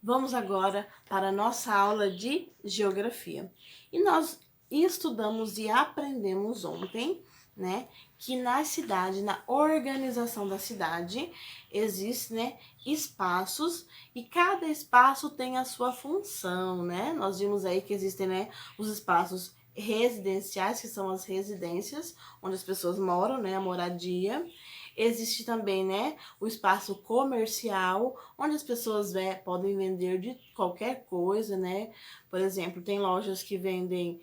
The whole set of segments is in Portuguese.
Vamos agora para a nossa aula de geografia. E nós estudamos e aprendemos ontem, né, que na cidade, na organização da cidade, existem, né, espaços e cada espaço tem a sua função, né? Nós vimos aí que existem, né, os espaços residenciais, que são as residências, onde as pessoas moram, né, a moradia. Existe também, né, o espaço comercial, onde as pessoas podem vender de qualquer coisa, né? Por exemplo, tem lojas que vendem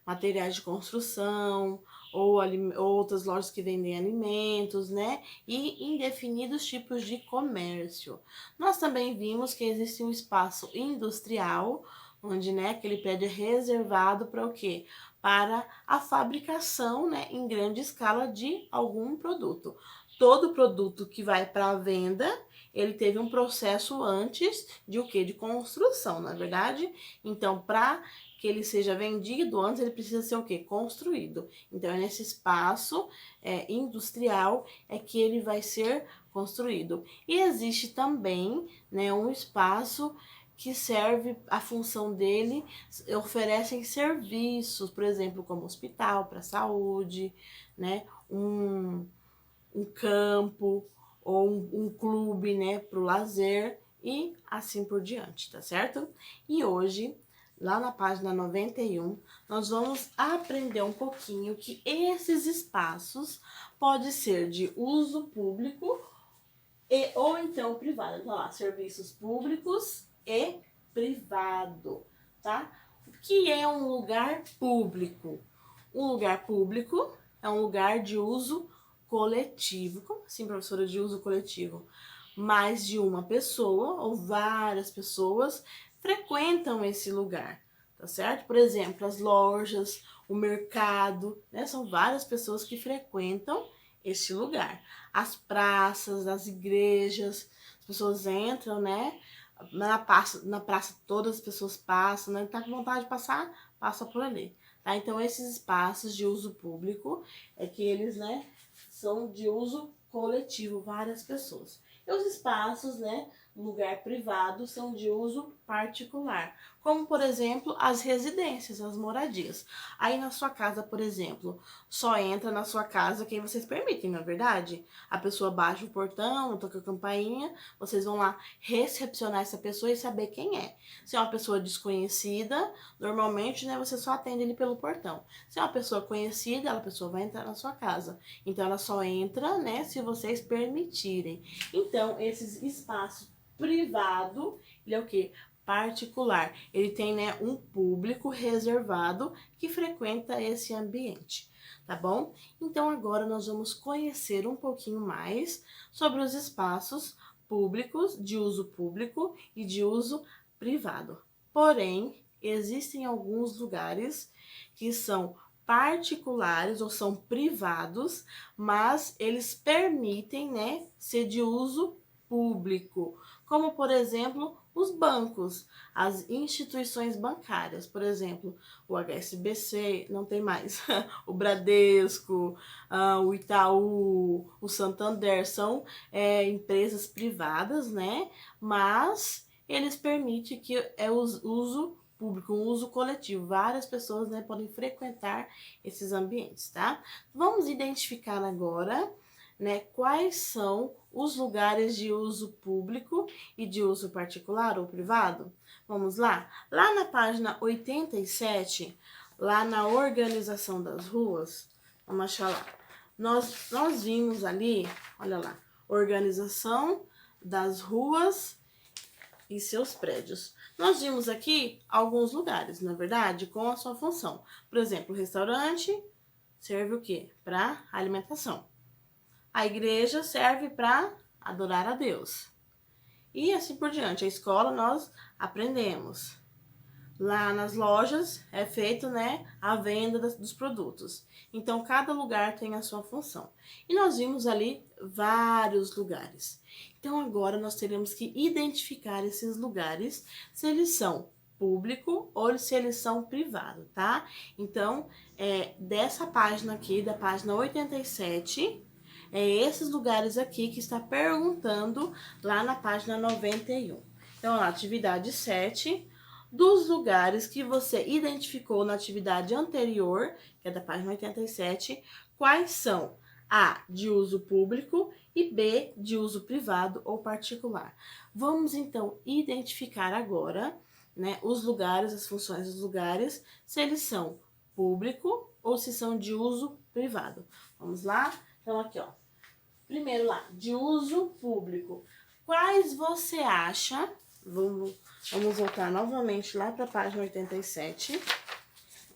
materiais de construção, ou outras lojas que vendem alimentos, né? E indefinidos tipos de comércio. Nós também vimos que existe um espaço industrial, onde, né, aquele prédio é reservado para o quê? Para a fabricação, né, em grande escala de algum produto. Todo produto que vai para a venda, ele teve um processo antes de o quê? De construção, na verdade? Então, para que ele seja vendido, antes ele precisa ser o quê? Construído. Então, é nesse espaço industrial é que ele vai ser construído. E existe também, né, um espaço que serve, a função dele, oferecem serviços, por exemplo, como hospital para saúde, né, um campo ou um clube, né, para o lazer e assim por diante, tá certo? E hoje, lá na página 91, nós vamos aprender um pouquinho que esses espaços podem ser de uso público ou então privado. Então, lá, serviços públicos e privado, tá? O que é um lugar público? Um lugar público é um lugar de uso coletivo. Como assim, professora, de uso coletivo? Mais de uma pessoa ou várias pessoas frequentam esse lugar, tá certo? Por exemplo, as lojas, o mercado, né? São várias pessoas que frequentam este lugar. As praças, as igrejas, as pessoas entram, né? Na praça todas as pessoas passam, né? Tá com vontade de passar, passa por ali. Tá? Então, esses espaços de uso público é que eles, né, são de uso coletivo, várias pessoas. E os espaços, né, lugar privado, são de uso particular, como, por exemplo, as residências, as moradias. Aí na sua casa, por exemplo, só entra na sua casa quem vocês permitem, não é verdade? A pessoa baixa o portão, toca a campainha, vocês vão lá recepcionar essa pessoa e saber quem é. Se é uma pessoa desconhecida, normalmente, né, você só atende ele pelo portão. Se é uma pessoa conhecida, a pessoa vai entrar na sua casa. Então, ela só entra, né, se vocês permitirem. Então, esses espaços privado, ele é o quê? Particular. Ele tem, né, um público reservado que frequenta esse ambiente, tá bom? Então, agora nós vamos conhecer um pouquinho mais sobre os espaços públicos, de uso público e de uso privado. Porém, existem alguns lugares que são particulares ou são privados, mas eles permitem, né, ser de uso público, como por exemplo os bancos, as instituições bancárias, por exemplo, o HSBC, não tem mais, o Bradesco, o Itaú, o Santander, são empresas privadas, né? Mas eles permitem que é o uso público, um uso coletivo. Várias pessoas, né, podem frequentar esses ambientes, tá? Vamos identificar agora, né, quais são os lugares de uso público e de uso particular ou privado? Vamos lá? Lá na página 87, lá na organização das ruas, vamos achar lá. Nós vimos ali, olha lá, organização das ruas e seus prédios. Nós vimos aqui alguns lugares, na verdade, com a sua função. Por exemplo, o restaurante serve o quê? Para alimentação. A igreja serve para adorar a Deus. E assim por diante. A escola nós aprendemos. Lá nas lojas é feito, né, a venda dos produtos. Então, cada lugar tem a sua função. E nós vimos ali vários lugares. Então, agora nós teremos que identificar esses lugares, se eles são público ou se eles são privado, tá? Então, dessa página aqui, da página 87, é esses lugares aqui que está perguntando lá na página 91. Então, na atividade 7, dos lugares que você identificou na atividade anterior, que é da página 87, quais são A, de uso público e B, de uso privado ou particular. Vamos, então, identificar agora, né, os lugares, as funções dos lugares, se eles são público ou se são de uso privado. Vamos lá? Então, aqui, ó. Primeiro lá, de uso público. Quais você acha? Vamos voltar novamente lá para a página 87.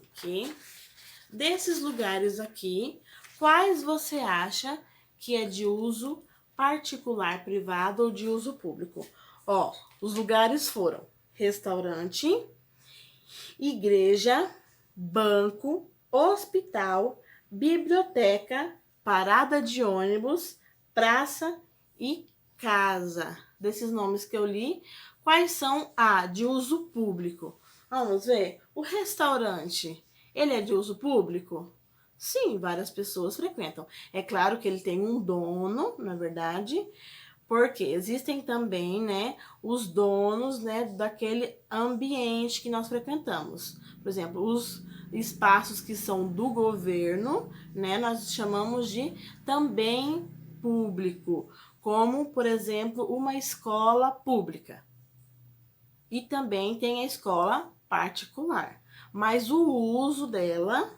Aqui. Desses lugares aqui, quais você acha que é de uso particular, privado ou de uso público? Ó, os lugares foram restaurante, igreja, banco, hospital, biblioteca, parada de ônibus, praça e casa. Desses nomes que eu li, quais são de uso público? Vamos ver. O restaurante, ele é de uso público? Sim, várias pessoas frequentam. É claro que ele tem um dono, na verdade, porque existem também, né, os donos, né, daquele ambiente que nós frequentamos. Por exemplo, os espaços que são do governo, né, nós chamamos de também público, como, por exemplo, uma escola pública. E também tem a escola particular. Mas o uso dela,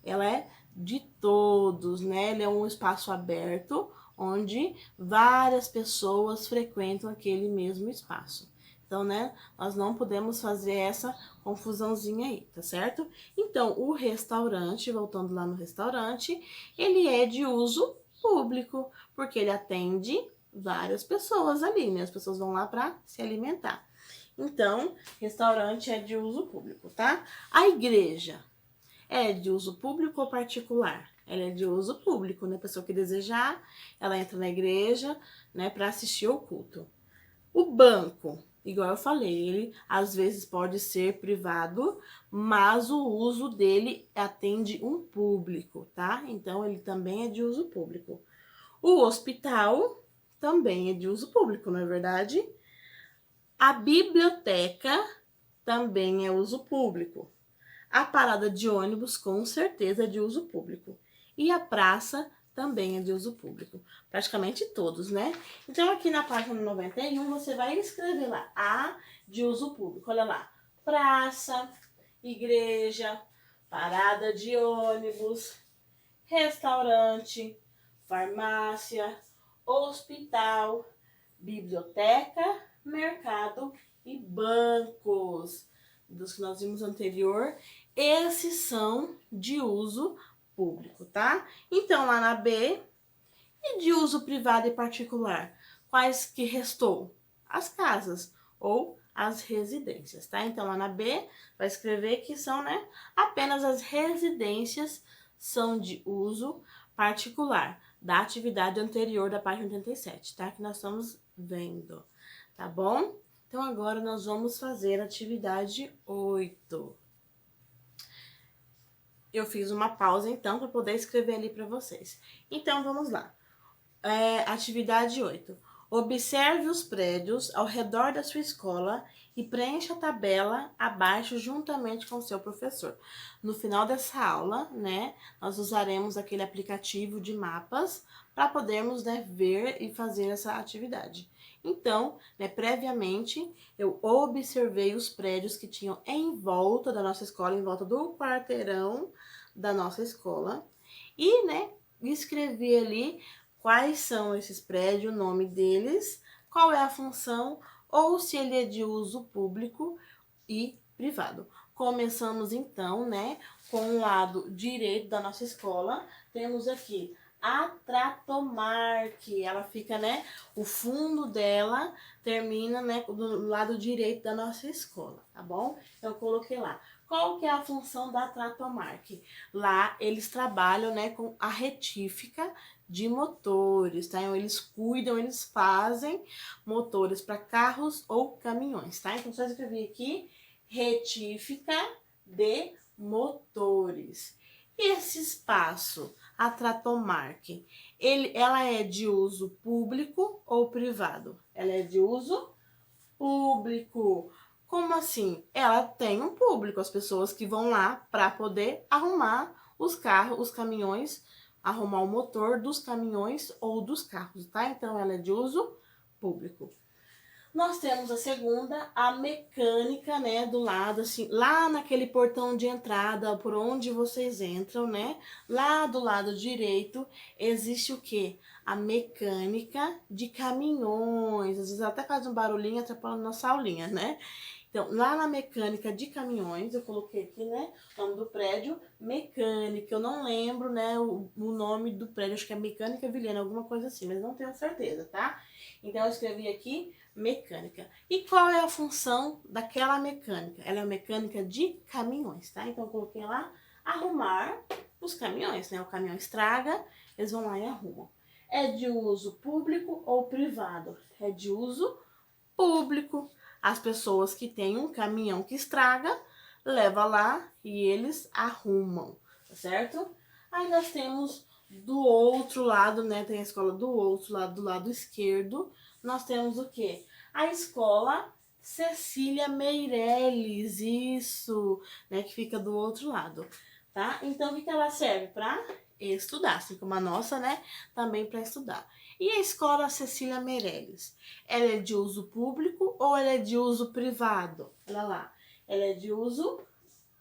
ela é de todos, né? Ele é um espaço aberto onde várias pessoas frequentam aquele mesmo espaço. Então, né, nós não podemos fazer essa confusãozinha aí, tá certo? Então, o restaurante, voltando lá no restaurante, ele é de uso público, porque ele atende várias pessoas ali, né? As pessoas vão lá para se alimentar. Então, restaurante é de uso público, tá? A igreja é de uso público ou particular? Ela é de uso público, né? A pessoa que desejar, ela entra na igreja, né, para assistir ao culto. O banco, igual eu falei, ele às vezes pode ser privado, mas o uso dele atende um público, tá? Então, ele também é de uso público. O hospital também é de uso público, não é verdade? A biblioteca também é uso público. A parada de ônibus, com certeza, é de uso público. E a praça também é de uso público. Praticamente todos, né? Então, aqui na página 91, você vai escrever lá, A de uso público. Olha lá, praça, igreja, parada de ônibus, restaurante, farmácia, hospital, biblioteca, mercado e bancos. Dos que nós vimos anterior, esses são de uso público, tá? Então, lá na B, e de uso privado e particular? Quais que restou? As casas ou as residências, tá? Então, lá na B, vai escrever que são, né? Apenas as residências são de uso particular, da atividade anterior da página 87, tá? Que nós estamos vendo, tá bom? Então, agora nós vamos fazer a atividade 8. Eu fiz uma pausa, então, para poder escrever ali para vocês. Então, vamos lá. Atividade 8. Observe os prédios ao redor da sua escola e preencha a tabela abaixo juntamente com o seu professor. No final dessa aula, né, nós usaremos aquele aplicativo de mapas para podermos, né, ver e fazer essa atividade. Então, né, previamente, eu observei os prédios que tinham em volta da nossa escola, em volta do quarteirão da nossa escola, e, né, escrevi ali quais são esses prédios, o nome deles, qual é a função, ou se ele é de uso público e privado. Começamos então, né, com o lado direito da nossa escola. Temos aqui a Tratomark, ela fica, né, o fundo dela termina, né, do lado direito da nossa escola, tá bom? Eu coloquei lá. Qual que é a função da Tratomark? Lá eles trabalham, né, com a retífica de motores, tá? Então, eles cuidam, eles fazem motores para carros ou caminhões, tá? Então, só escrevi aqui, retífica de motores. Esse espaço, a Tratomark, ela é de uso público ou privado? Ela é de uso público. Como assim? Ela tem um público, as pessoas que vão lá para poder arrumar os carros, os caminhões, arrumar o motor dos caminhões ou dos carros, tá? Então ela é de uso público. Nós temos a segunda, a mecânica, né, do lado, assim, lá naquele portão de entrada, por onde vocês entram, né, lá do lado direito, existe o quê? A mecânica de caminhões, às vezes até faz um barulhinho atrapalhando nossa aulinha, né? Então, lá na mecânica de caminhões, eu coloquei aqui, né, o nome do prédio, mecânica, eu não lembro, né, o nome do prédio, acho que é Mecânica Vilhena, alguma coisa assim, mas não tenho certeza, tá? Então, eu escrevi aqui, mecânica. E qual é a função daquela mecânica? Ela é uma mecânica de caminhões, tá? Então, eu coloquei lá, arrumar os caminhões, né? O caminhão estraga, eles vão lá e arrumam. É de uso público ou privado? É de uso público. As pessoas que têm um caminhão que estraga, leva lá e eles arrumam, tá certo? Aí nós temos do outro lado, né? Tem a escola do outro lado, do lado esquerdo. Nós temos o quê? A escola Cecília Meirelles, isso, né? Que fica do outro lado, tá? Então, o que ela serve? Para estudar, assim como a nossa, né? Também para estudar. E a escola Cecília Meirelles? Ela é de uso público ou ela é de uso privado? Olha lá, ela é de uso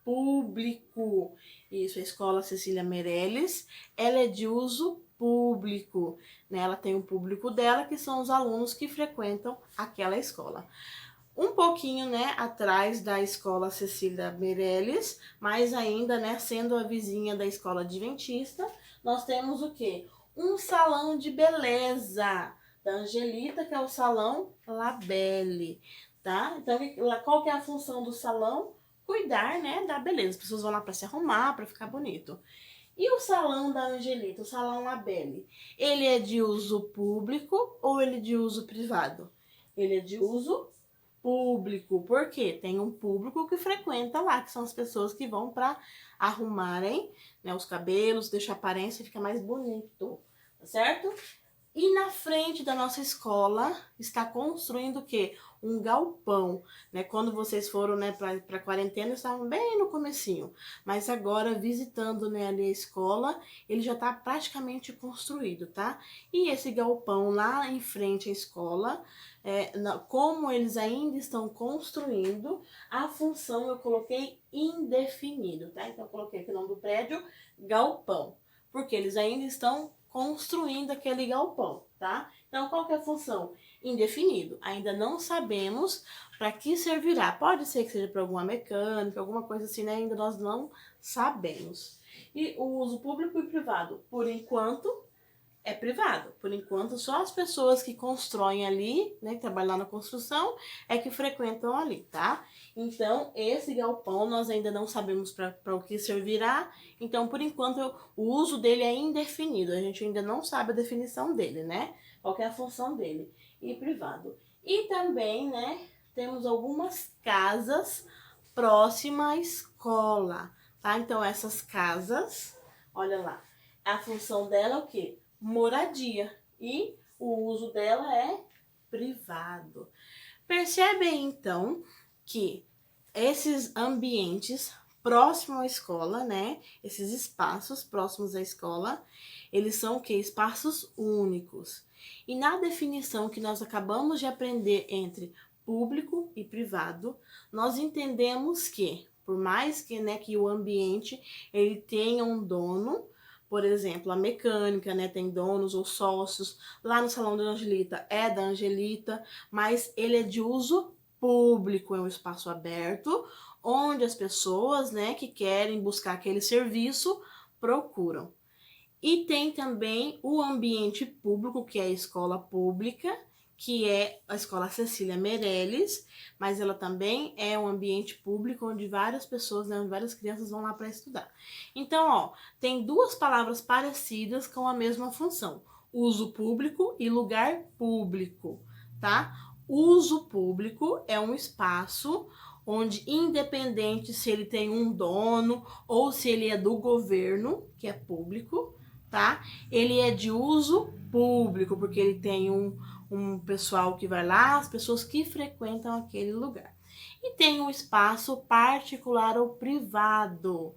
público. Isso, a escola Cecília Meirelles, ela é de uso público, né? Ela tem um público dela, que são os alunos que frequentam aquela escola. Um pouquinho, né, atrás da escola Cecília Meirelles, mas ainda, né, sendo a vizinha da escola adventista, nós temos o quê? Um salão de beleza da Angelita, que é o salão Labelle, tá? Então, qual que é a função do salão? Cuidar, né, da beleza. As pessoas vão lá para se arrumar, para ficar bonito. E o salão da Angelita, o salão Labelle, ele é de uso público ou ele é de uso privado? Ele é de uso público, porque tem um público que frequenta lá, que são as pessoas que vão para arrumarem, né, os cabelos, deixar a aparência e ficar mais bonito, tá certo? E na frente da nossa escola está construindo o quê? Um galpão, né? Quando vocês foram, né, para quarentena, estavam bem no comecinho, mas agora visitando, né, ali a escola, ele já está praticamente construído, tá? E esse galpão lá em frente à escola, como eles ainda estão construindo, a função eu coloquei indefinido, tá? Então eu coloquei aqui o nome do prédio, galpão, porque eles ainda estão construindo aquele galpão, tá? Então, qual que é a função? Indefinido. Ainda não sabemos para que servirá. Pode ser que seja para alguma mecânica, alguma coisa assim, né? Ainda nós não sabemos. E o uso público e privado, por enquanto, é privado. Por enquanto, só as pessoas que constroem ali, né, que trabalham lá na construção, é que frequentam ali, tá? Então, esse galpão nós ainda não sabemos para o que servirá. Então, por enquanto, o uso dele é indefinido. A gente ainda não sabe a definição dele, né? Qual que é a função dele. E privado. E também, né, temos algumas casas próximas à escola, tá? Então, essas casas, olha lá, a função dela é o quê? Moradia, e o uso dela é privado. Percebem então que esses ambientes próximos à escola, né? Esses espaços próximos à escola, eles são o quê? Espaços únicos. E na definição que nós acabamos de aprender entre público e privado, nós entendemos que, por mais que, né, que o ambiente ele tenha um dono, por exemplo, a mecânica, né, tem donos ou sócios. Lá no Salão da Angelita é da Angelita, mas ele é de uso público, é um espaço aberto, onde as pessoas, né, que querem buscar aquele serviço procuram. E tem também o ambiente público, que é a escola pública, que é a escola Cecília Meirelles, mas ela também é um ambiente público onde várias pessoas, né, onde várias crianças vão lá para estudar. Então, ó, tem duas palavras parecidas com a mesma função: uso público e lugar público, tá? Uso público é um espaço onde, independente se ele tem um dono ou se ele é do governo, que é público, tá? Ele é de uso público, porque ele tem um pessoal que vai lá, as pessoas que frequentam aquele lugar. E tem um espaço particular ou privado.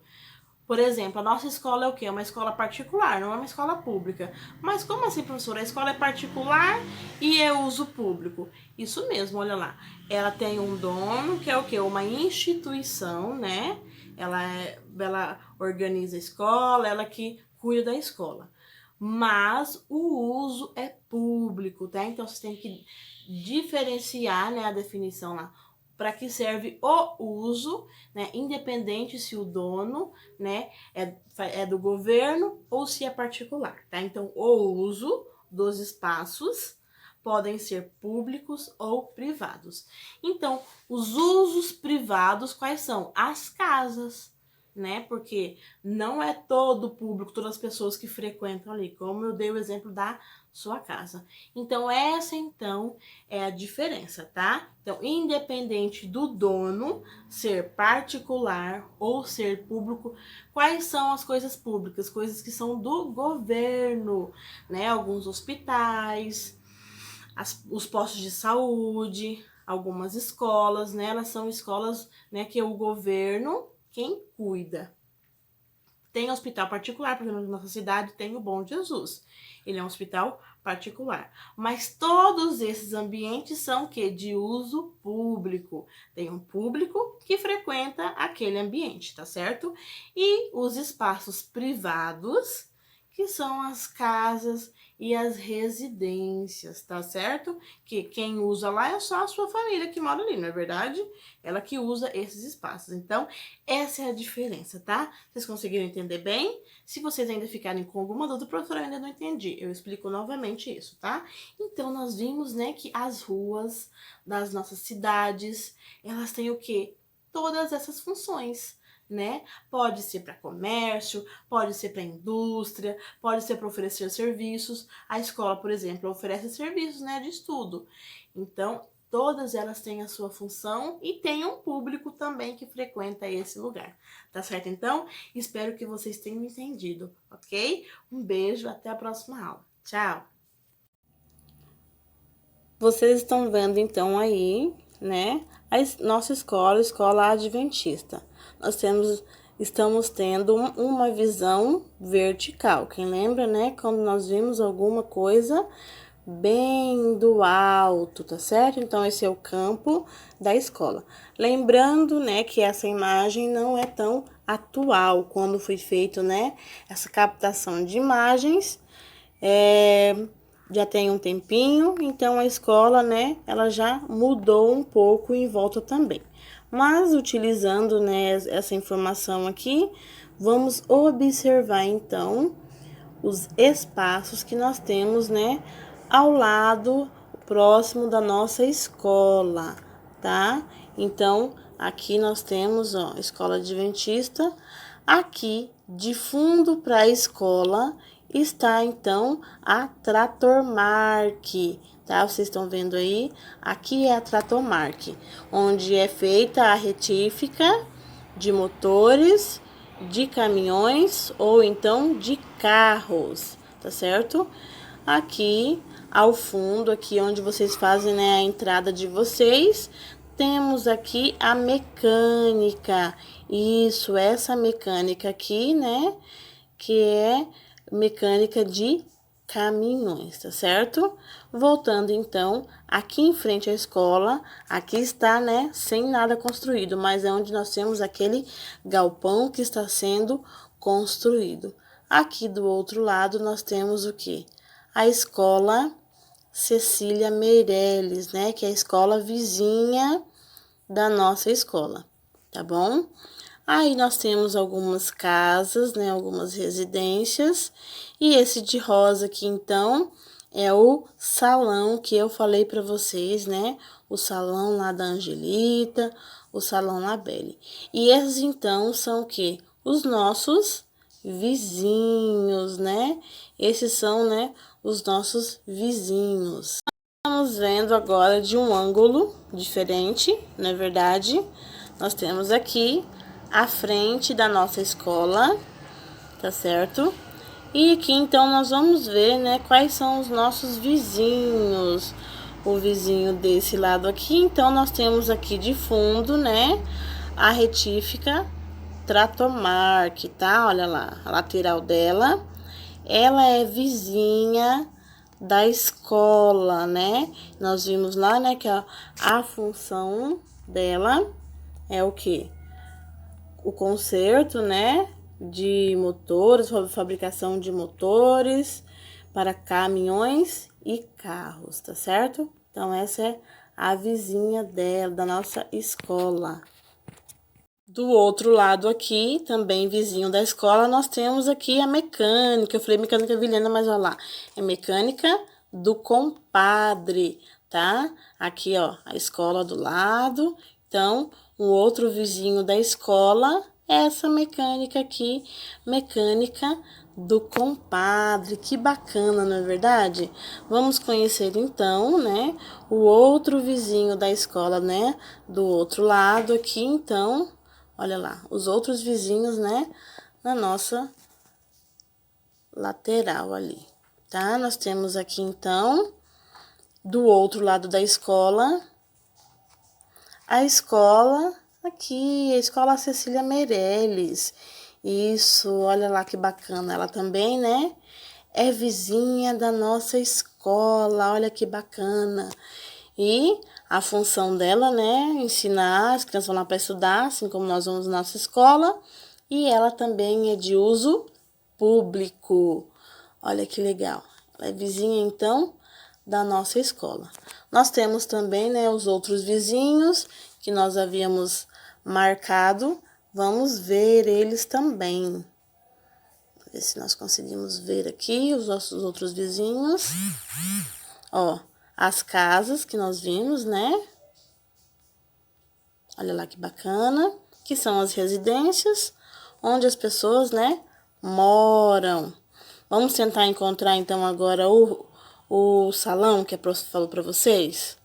Por exemplo, a nossa escola é o quê? É uma escola particular, não é uma escola pública. Mas como assim, professora? A escola é particular e é uso público. Isso mesmo, olha lá. Ela tem um dono, que é o quê? Uma instituição, né? Ela organiza a escola, ela que cuida da escola. Mas o uso é público, tá? Então, você tem que diferenciar, né, a definição lá. Para que serve o uso, né? Independente se o dono, né, é do governo ou se é particular, tá? Então, o uso dos espaços podem ser públicos ou privados. Então, os usos privados quais são? As casas, né? Porque não é todo o público, todas as pessoas que frequentam ali, como eu dei o exemplo da sua casa. Então, essa então é a diferença, tá? Então, independente do dono ser particular ou ser público, quais são as coisas públicas? Coisas que são do governo, né? Alguns hospitais, os postos de saúde, algumas escolas, né? Elas são escolas, né, que é o governo quem cuida. Tem hospital particular, por exemplo, na nossa cidade tem o Bom Jesus. Ele é um hospital particular. Mas todos esses ambientes são que de uso público. Tem um público que frequenta aquele ambiente, tá certo? E os espaços privados, que são as casas e as residências, tá certo? Que quem usa lá é só a sua família que mora ali, não é verdade? Ela que usa esses espaços. Então, essa é a diferença, tá? Vocês conseguiram entender bem? Se vocês ainda ficarem com alguma dúvida, professora, eu ainda não entendi. Eu explico novamente isso, tá? Então, nós vimos, né, que as ruas das nossas cidades, elas têm o quê? Todas essas funções, né? Pode ser para comércio, pode ser para indústria, pode ser para oferecer serviços. A escola, por exemplo, oferece serviços, né, de estudo. Então, todas elas têm a sua função e tem um público também que frequenta esse lugar. Tá certo? Então, espero que vocês tenham entendido, ok? Um beijo, até a próxima aula. Tchau! Vocês estão vendo então aí, né, a nossa escola adventista. Estamos tendo uma visão vertical. Quem lembra, né, quando nós vimos alguma coisa bem do alto, tá certo? Então, esse é o campo da escola. Lembrando, né, que essa imagem não é tão atual quando foi feito, né, essa captação de imagens. Já tem um tempinho, então a escola, né, ela já mudou um pouco em volta também. Mas utilizando, né, essa informação aqui, vamos observar então os espaços que nós temos, né, ao lado próximo da nossa escola, tá? Então, aqui nós temos, ó, escola adventista. Aqui, de fundo para a escola, está então a Tratormark, tá? Vocês estão vendo aí? Aqui é a Tratormark, onde é feita a retífica de motores, de caminhões ou então de carros, tá certo? Aqui ao fundo, aqui onde vocês fazem, né, a entrada de vocês, temos aqui a mecânica. Isso, essa mecânica aqui, né, que é mecânica de caminhões, tá certo? Voltando então, aqui em frente à escola, aqui está, né, sem nada construído, mas é onde nós temos aquele galpão que está sendo construído. Aqui do outro lado nós temos o que? A escola Cecília Meirelles, né, que é a escola vizinha da nossa escola, tá bom? Aí nós temos algumas casas, né, algumas residências, e esse de rosa aqui, então, é o salão que eu falei para vocês, né, o salão lá da Angelita, o salão lá Belle. E esses, então, são o quê? Os nossos vizinhos, né? Esses são, né, os nossos vizinhos. Estamos vendo agora de um ângulo diferente, não é verdade? Nós temos aqui a frente da nossa escola, tá certo? E aqui, então, nós vamos ver, né, quais são os nossos vizinhos. O vizinho desse lado aqui, então, nós temos aqui de fundo, né, a retífica Tratomark, tá? Olha lá, a lateral dela. Ela é vizinha da escola, né? Nós vimos lá, né, que a função dela é o quê? O conserto, né, de motores, fabricação de motores para caminhões e carros, tá certo? Então, essa é a vizinha dela, da nossa escola. Do outro lado aqui, também vizinho da escola, nós temos aqui a mecânica. Eu falei mecânica Vilhena, mas olha lá, é mecânica do compadre, tá? Aqui, ó, a escola do lado. Então, o outro vizinho da escola é essa mecânica aqui, mecânica do compadre. Que bacana, não é verdade? Vamos conhecer então, né, o outro vizinho da escola, né, do outro lado aqui, então. Olha lá, os outros vizinhos, né, na nossa lateral ali, tá? Nós temos aqui, então, do outro lado da escola, a escola aqui, a escola Cecília Meirelles. Isso, olha lá que bacana, ela também, né, é vizinha da nossa escola, olha que bacana. E a função dela, né, ensinar, as crianças vão lá para estudar, assim como nós vamos na nossa escola, e ela também é de uso público. Olha que legal. Ela é vizinha, então, da nossa escola. Nós temos também, né, os outros vizinhos que nós havíamos marcado. Vamos ver eles também. Ver se nós conseguimos ver aqui os nossos outros vizinhos. Ó, as casas que nós vimos, né? Olha lá que bacana, que são as residências onde as pessoas, né, moram. Vamos tentar encontrar então agora o salão que a prof falou para vocês.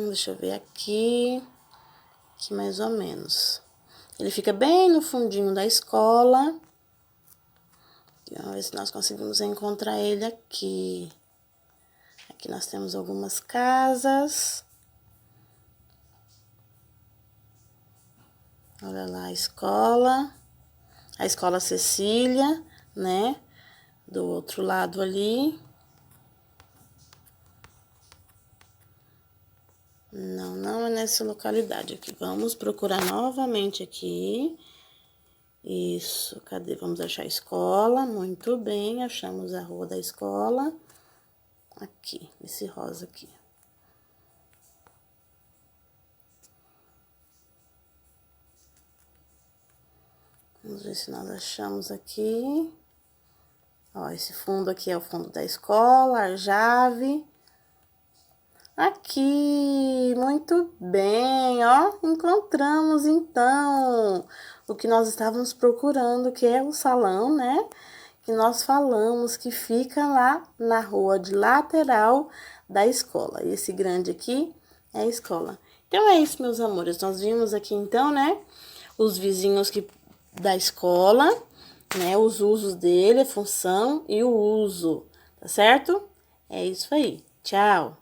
Deixa eu ver aqui mais ou menos. Ele fica bem no fundinho da escola. Vamos ver se nós conseguimos encontrar ele aqui. Aqui nós temos algumas casas. Olha lá a escola Cecília, né? Do outro lado ali. Não é nessa localidade aqui. Vamos procurar novamente aqui. Isso, cadê? Vamos achar a escola. Muito bem, achamos a rua da escola. Aqui, esse rosa aqui. Vamos ver se nós achamos aqui. Ó, esse fundo aqui é o fundo da escola, Arjave. Aqui, muito bem, ó, encontramos então o que nós estávamos procurando, que é o salão, né? Que nós falamos que fica lá na rua de lateral da escola. E esse grande aqui é a escola. Então é isso, meus amores. Nós vimos aqui então, né, os vizinhos da escola, né, os usos dele, a função e o uso, tá certo? É isso aí. Tchau.